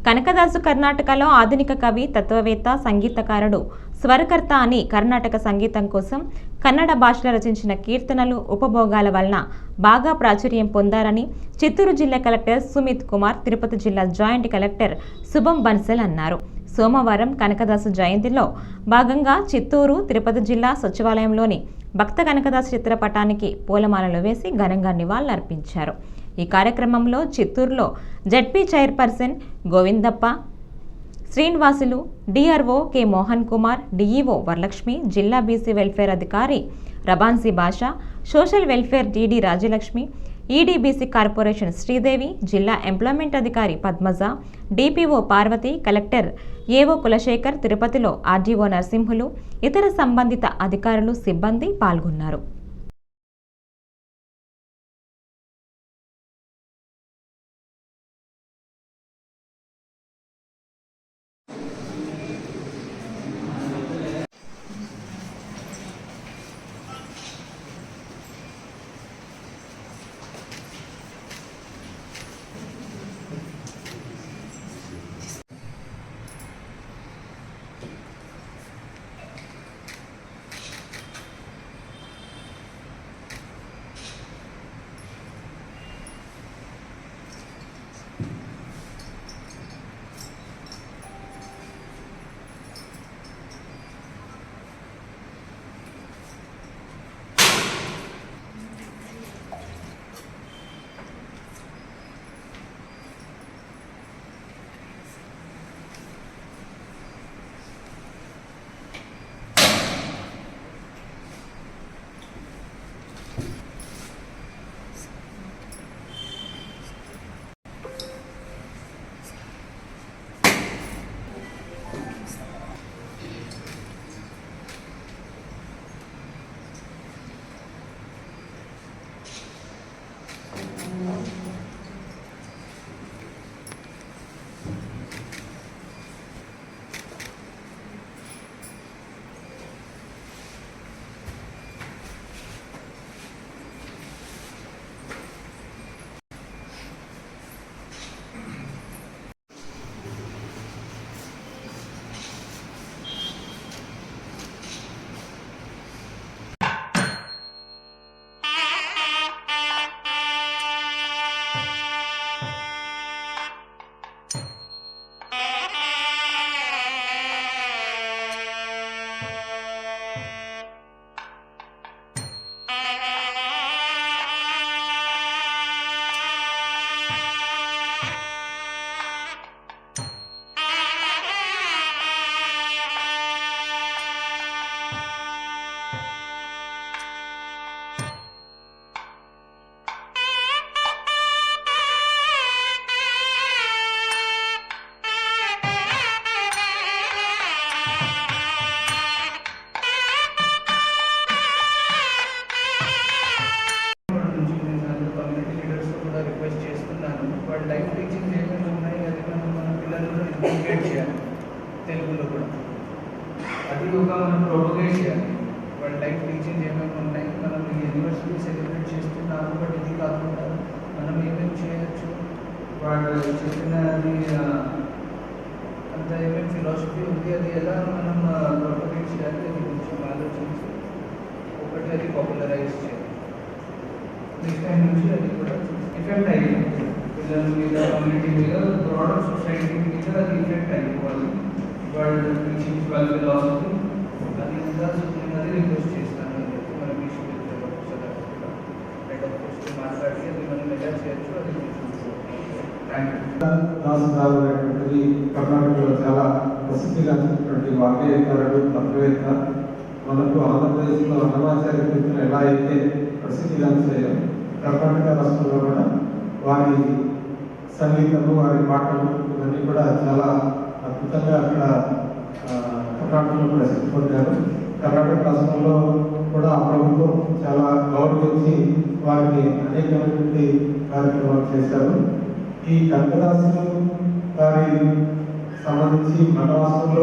కనకదాసు కర్ణాటకలో ఆధునిక కవి, తత్వవేత్త, సంగీతకారుడు, స్వరకర్త అని కర్ణాటక సంగీతం కోసం కన్నడ భాషలో రచించిన కీర్తనలు, ఉపభోగాల వలన బాగా ప్రాచుర్యం పొందారని చిత్తూరు జిల్లా కలెక్టర్ సుమిత్ కుమార్, తిరుపతి జిల్లా జాయింట్ కలెక్టర్ శుభం బన్సల్ అన్నారు. సోమవారం కనకదాసు జయంతిలో భాగంగా చిత్తూరు, తిరుపతి జిల్లా సచివాలయంలోని భక్త కనకదాసు చిత్రపటానికి పూలమాలలు వేసి ఘనంగా నివాళులర్పించారు. ఈ కార్యక్రమంలో చిత్తూరులో ZP chairperson Govindappa, Srinivasulu, DRO K Mohan Kumar, DEO Varalakshmi, జిల్లా బీసీ వెల్ఫేర్ అధికారి రబాన్సీ Basha, social welfare DD Rajalakshmi, EDBC corporation Sridevi, జిల్లా ఎంప్లాయ్మెంట్ అధికారి పద్మజ, డిపిఓ పార్వతి, కలెక్టర్ ఏవో కులశేఖర్, తిరుపతిలో ఆర్డీఓ నరసింహులు, ఇతర సంబంధిత అధికారులు, సిబ్బంది పాల్గొన్నారు. లైఫ్ టీచింగ్ ఏమేమి ఉన్నాయి అది మన పిల్లలు ఇంప్లిమెంట్ చేయాలి. తెలుగులో కూడా అది ఒక మనం ప్రొపగేట్ చేయాలి. వాళ్ళ లైఫ్ టీచింగ్ ఏమేమి ఉన్నాయి, మనం యూనివర్సిటీ సెలబ్రేట్ చేస్తున్నాము, బట్ ఇది కాకుండా మనం ఏమేమి చేయొచ్చు, వాళ్ళు చెప్పినది అంత ఏమేమి ఫిలాసఫీ ఉంది, అది ఎలా మనం ప్రొపగేట్ చేయాలి, అది కొంచెం ఆలోచించి ఒకటి అది పాపులరైజ్ చేయాలి. నెక్స్ట్ టైం నుంచి అది కూడా ఎఫెక్ట్ అయ్యింది పిల్లల మీద, కమ్యూనిటీ మీద, బ్రాడర్ సొసైటీ మీద అది ఎఫెక్ట్ అయిపోవాలి. వాళ్ళు టీచింగ్ వాళ్ళ ఫిలాసఫీ అది ఇంకా అది రిక్వెస్ట్ చేస్తాను. మన హెడ్ ఆఫ్ కోర్స్ మాట్లాడి అది మనం ఎలా చేయొచ్చు అది దాసు కర్ణాటకలో చాలా ప్రసిద్ధిగాంచినటువంటి వాగ్గేయకారుడు, తత్వవేత్త. మనకు ఆంధ్రప్రదేశ్లో అన్నమాచార్య కీర్తన ఎలా అయితే ప్రసిద్ధిగాంచాయో కర్ణాటక రాష్ట్రంలో కూడా వారి సంగీతము, వారి పాటలు ఇవన్నీ కూడా చాలా అద్భుతంగా అక్కడ కర్ణాటకలో ప్రసిద్ధి పొందారు. కర్ణాటక రాష్ట్రంలో కూడా ప్రభుత్వం చాలా గౌరవించి వారిని అనేకమైనటువంటి కార్యక్రమాలు చేశారు. ఈ కనకదాసు గారి సంబంధించి మన రాష్ట్రంలో